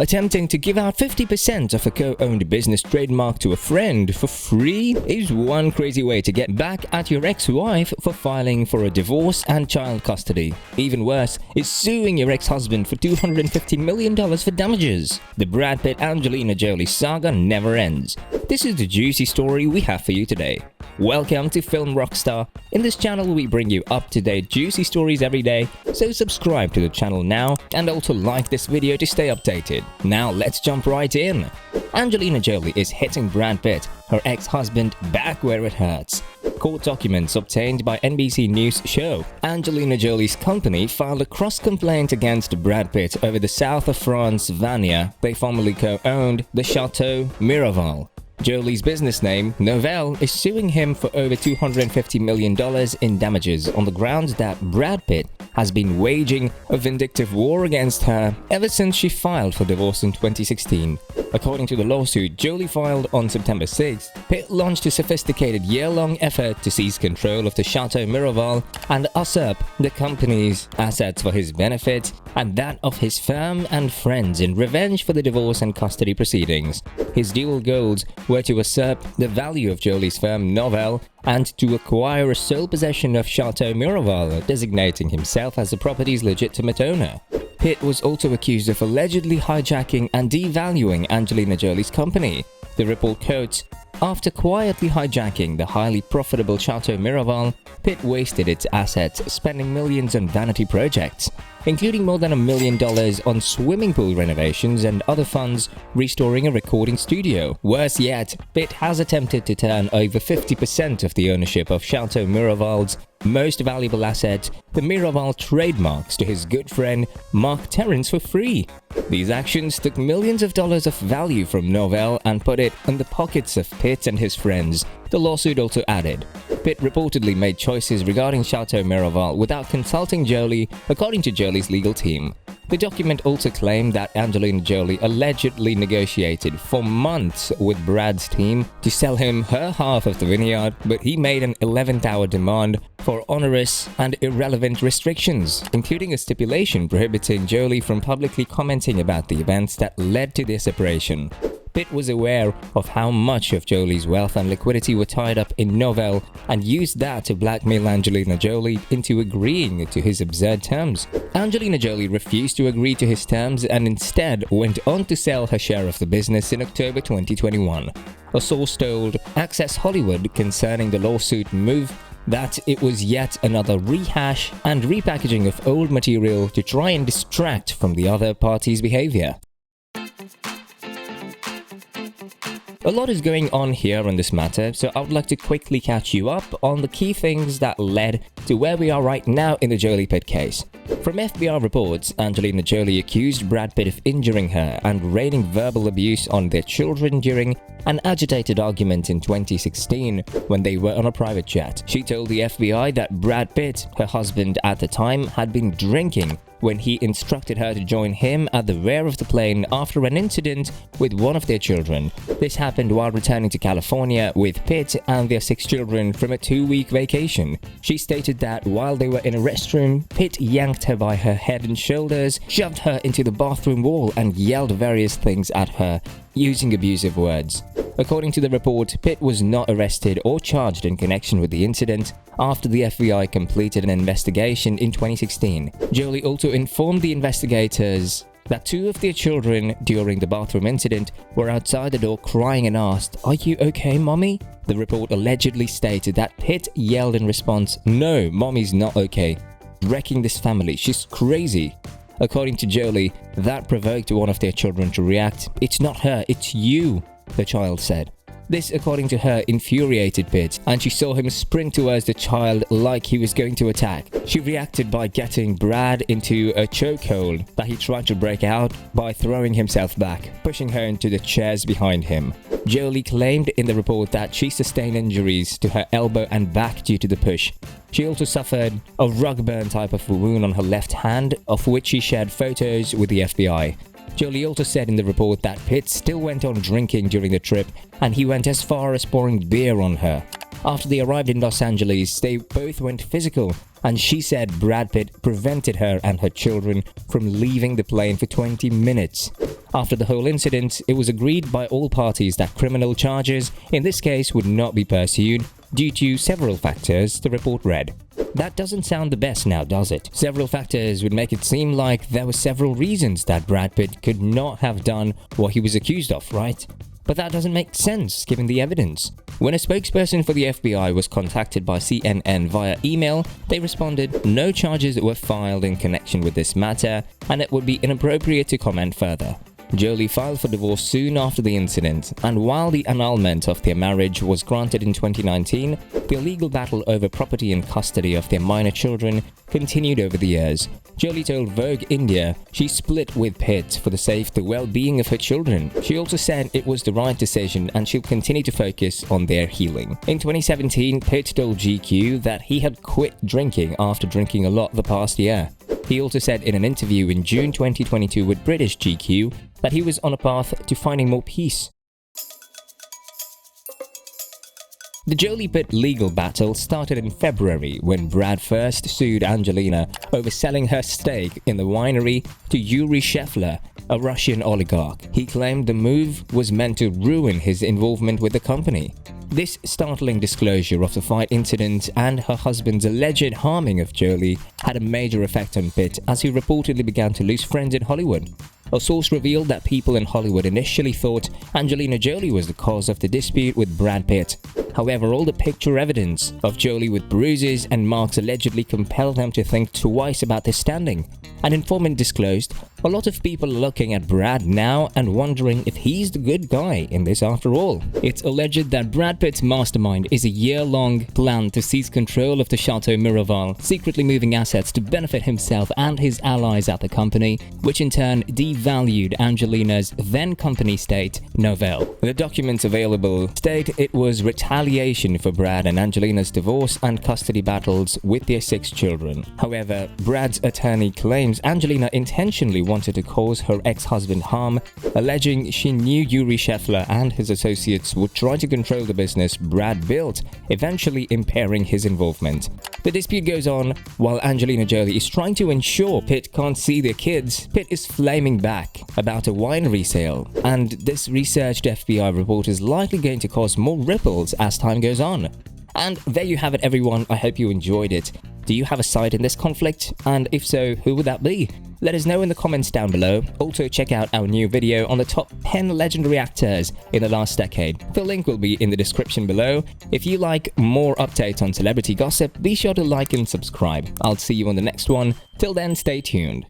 Attempting to give out 50% of a co-owned business trademark to a friend for free is one crazy way to get back at your ex-wife for filing for a divorce and child custody. Even worse is suing your ex-husband for $250 million for damages. The Brad Pitt Angelina Jolie saga never ends. This is the juicy story we have for you today. Welcome to Film Rockstar. In this channel we bring you up-to-date juicy stories every day, so subscribe to the channel now and also like this video to stay updated. Now let's jump right in. Angelina Jolie is hitting Brad Pitt, her ex-husband, back where it hurts. Court documents obtained by NBC News show Angelina Jolie's company filed a cross-complaint against Brad Pitt over the south of France Vanier. They formerly co-owned the chateau Miraval. Jolie's business name, Novell, is suing him for over $250 million in damages on the grounds that Brad Pitt has been waging a vindictive war against her ever since she filed for divorce in 2016. According to the lawsuit Jolie filed on September 6, Pitt launched a sophisticated year-long effort to seize control of the Chateau Miraval and usurp the company's assets for his benefit and that of his firm and friends in revenge for the divorce and custody proceedings. His dual goals were to usurp the value of Jolie's firm Novell and to acquire a sole possession of Chateau Miraval, designating himself as the property's legitimate owner. Pitt was also accused of allegedly hijacking and devaluing Angelina Jolie's company. The report quotes, "After quietly hijacking the highly profitable Chateau Miraval, Pitt wasted its assets, spending millions on vanity projects, including more than $1 million on swimming pool renovations and other funds restoring a recording studio. Worse yet, Pitt has attempted to turn over 50% of the ownership of Chateau Miraval's most valuable asset, the Miraval trademarks, to his good friend Mark Terrence for free. These actions took millions of dollars of value from Novell and put it in the pockets of Pitt and his friends," the lawsuit also added. Pitt reportedly made choices regarding Chateau Miraval without consulting Jolie, according to Jolie's legal team. The document also claimed that Angelina Jolie allegedly negotiated for months with Brad's team to sell him her half of the vineyard, but he made an 11th-hour demand for onerous and irrelevant restrictions, including a stipulation prohibiting Jolie from publicly commenting about the events that led to their separation. Pitt was aware of how much of Jolie's wealth and liquidity were tied up in Novell and used that to blackmail Angelina Jolie into agreeing to his absurd terms. Angelina Jolie refused to agree to his terms and instead went on to sell her share of the business in October 2021. A source told Access Hollywood concerning the lawsuit move that it was yet another rehash and repackaging of old material to try and distract from the other party's behavior. A lot is going on here on this matter, so I would like to quickly catch you up on the key things that led to where we are right now in the Jolie Pitt case. From FBI reports, Angelina Jolie accused Brad Pitt of injuring her and raining verbal abuse on their children during an agitated argument in 2016 when they were on a private jet. She told the FBI that Brad Pitt, her husband at the time, had been drinking when he instructed her to join him at the rear of the plane after an incident with one of their children. This happened while returning to California with Pitt and their 6 children from a 2-week vacation. She stated that while they were in a restroom, Pitt yanked her by her head and shoulders, shoved her into the bathroom wall and yelled various things at her, using abusive words. According to the report, Pitt was not arrested or charged in connection with the incident after the FBI completed an investigation in 2016. Jolie also informed the investigators that 2 of their children during the bathroom incident were outside the door crying and asked, "Are you okay, mommy?" The report allegedly stated that Pitt yelled in response, "No, mommy's not okay. Wrecking this family, she's crazy." According to Jolie, that provoked one of their children to react. "It's not her, it's you," the child said. This, according to her, infuriated Pitt, and she saw him sprint towards the child like he was going to attack. She reacted by getting Brad into a chokehold that he tried to break out by throwing himself back, pushing her into the chairs behind him. Jolie claimed in the report that she sustained injuries to her elbow and back due to the push. She also suffered a rug burn type of wound on her left hand, of which she shared photos with the FBI. Jolie also said in the report that Pitt still went on drinking during the trip, and he went as far as pouring beer on her. After they arrived in Los Angeles, they both went physical, and she said Brad Pitt prevented her and her children from leaving the plane for 20 minutes. After the whole incident, it was agreed by all parties that criminal charges in this case would not be pursued due to several factors, the report read. That doesn't sound the best now, does it? Several factors would make it seem like there were several reasons that Brad Pitt could not have done what he was accused of, right? But that doesn't make sense given the evidence. When a spokesperson for the FBI was contacted by CNN via email, they responded, "No charges were filed in connection with this matter, and it would be inappropriate to comment further." Jolie filed for divorce soon after the incident, and while the annulment of their marriage was granted in 2019, their legal battle over property and custody of their minor children continued over the years. Jolie told Vogue India she split with Pitt for the sake of the well-being of her children. She also said it was the right decision and she'll continue to focus on their healing. In 2017, Pitt told GQ that he had quit drinking after drinking a lot the past year. He also said in an interview in June 2022 with British GQ that he was on a path to finding more peace. The Jolie-Pitt legal battle started in February when Brad first sued Angelina over selling her stake in the winery to Yuri Shefler, a Russian oligarch. He claimed the move was meant to ruin his involvement with the company. This startling disclosure of the fight incident and her husband's alleged harming of Jolie had a major effect on Pitt as he reportedly began to lose friends in Hollywood. A source revealed that people in Hollywood initially thought Angelina Jolie was the cause of the dispute with Brad Pitt. However, all the picture evidence of Jolie with bruises and marks allegedly compelled them to think twice about their standing. An informant disclosed, "A lot of people are looking at Brad now and wondering if he's the good guy in this after all." It's alleged that Brad Pitt's mastermind is a year-long plan to seize control of the Chateau Miraval, secretly moving assets to benefit himself and his allies at the company, which in turn devalued Angelina's then-company state, Novell. The documents available state it was retaliation for Brad and Angelina's divorce and custody battles with their 6 children. However, Brad's attorney claims Angelina intentionally wanted to cause her ex-husband harm, alleging she knew Yuri Shefler and his associates would try to control the business Brad built, eventually impairing his involvement. The dispute goes on while Angelina Jolie is trying to ensure Pitt can't see their kids. Pitt is flaming back about a winery sale, and this researched FBI report is likely going to cause more ripples as time goes on. And there you have it, everyone. I hope you enjoyed it. Do you have a side in this conflict? And if so, who would that be? Let us know in the comments down below. Also check out our new video on the top 10 legendary actors in the last decade. The link will be in the description below. If you like more updates on celebrity gossip, be sure to like and subscribe. I'll see you on the next one. Till then, stay tuned.